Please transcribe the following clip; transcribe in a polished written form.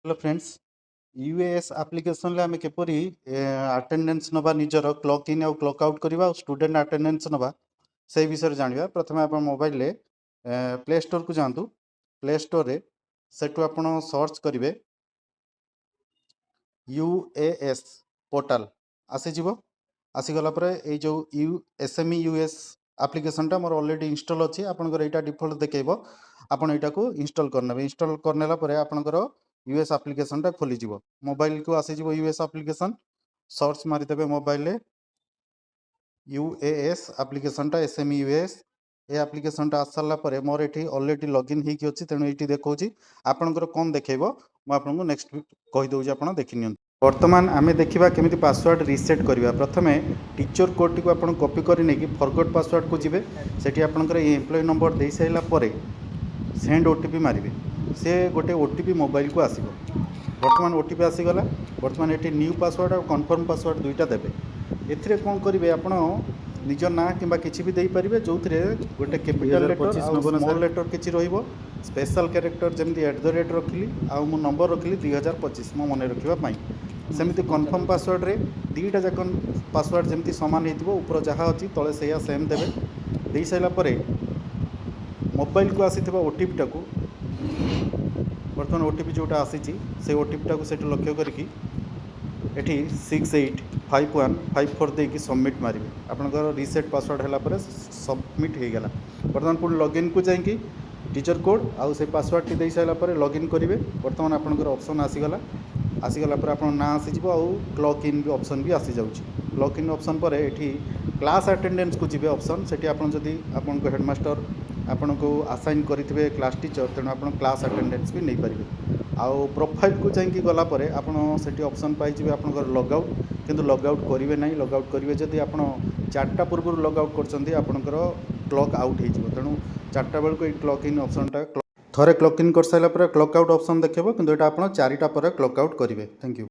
Hello friends UAS application रे आमे capri attendance नबा निजर क्लॉक इन और क्लॉक आउट करबा और स्टूडेंट अटेंडेंस नबा से विषय जानिबा। प्रथमे आपण मोबाइल रे प्ले स्टोर को जांतु। प्ले स्टोर रे सेटु आपण सर्च करिवे यूएएस पोर्टल आसी जीवो। आसी गला परे ए जो एसएमई यूएस एप्लिकेशन टा मोर ऑलरेडी इंस्टॉल अछि। आपनकर एटा डिफॉल्ट देखेबो। आपण एटा को इंस्टॉल करनेबे। इंस्टॉल करनेला परे आपनकर यूएस एप्लिकेशन टा खोली जीवो। मोबाइल को आसी जीवो यूएस एप्लिकेशन सर्च मारि देबे मोबाइल रे यूएएस एप्लिकेशन टा एसएमई यूएस ए एप्लिकेशन टा आसला परे मोर एठी ऑलरेडी लॉगिन ही कि अछि। तेनु एठी देखौची आपनकर कोन देखेबो म आपनको नेक्स्ट कहि दउजी आपण देखि नियन। वर्तमान आमे देखिबा केमिति पासवर्ड रीसेट करिबा। प्रथमे टीचर कोड टी को आपण कॉपी करि नै कि फॉरगॉट पासवर्ड को जिवे। सेठी आपनकर एम्प्लॉय नंबर देई साइला परे सेंड ओटीपी मारिबे। से गोटे ओटीपी मोबाइल को आसीबो। वर्तमान ओटीपी आसीगला। वर्तमान एठी न्यू पासवर्ड और कन्फर्म पासवर्ड दुईटा देबे। एथिरे कोन करिवे आपण निज ना किबा किछि भी देई परिबे जोथरे गोटे कैपिटल लेटर और स्मॉल लेटर किछि रहिबो। स्पेशल कैरेक्टर जेमति @ रखिली आ मो नंबर रखिली 2025 मो मने रखिबा पई। सेमिति कन्फर्म पासवर्ड रे दीटा जकन पासवर्ड जेमति समान हेतिबो ऊपर जहा अछि तळे सेया सेम देबे। देई साइला परे मोबाइल को आसीथिबा ओटीपी टाकू वर्तमान ओटीपी जोटा आसी से ओटीपी टाकू सेठ लक्ष्य करके एठी 685154 देकी सबमिट मारिबे। आपनकर रीसेट पासवर्ड हला परे सबमिट हे गेला। वर्तमान पुण लॉगिन को जाइकी टीचर कोड आउ से पासवर्ड टी देई साइला परे लॉगिन करिवे। वर्तमान आपनकर ऑप्शन आसीगला परे आपन ना आसी जिवो आउ क्लॉक इन भी ऑप्शन भी आसी जाउची। क्लॉक इन ऑप्शन परे एठी क्लास अटेंडेंस को जिवे ऑप्शन सेठी आपन जदी आपन को हेडमास्टर आपन को असाइन करिथिबे क्लास टीचर तेणु आपन क्लास अटेंडेंस भी नै परिबे। आउ प्रोफाइल को जाइकी गला परे आपन सेठी ऑप्शन पाइ जिवे आपनकर लॉग आउट किंतु लॉग आउट करिवे नै। लॉग आउट करिवे जदी आपन 4टा पूर्व लॉग आउट करचंदी आपनकर क्लॉक आउट हे जिवो। तेणु 4टा बेल को ए क्लॉक इन ऑप्शन टा थरे क्लॉक इन कर साइला परे क्लॉक आउट ऑप्शन देखिबो किंतु एटा आपन 4टा परे क्लॉक आउट करिवे। Thank you.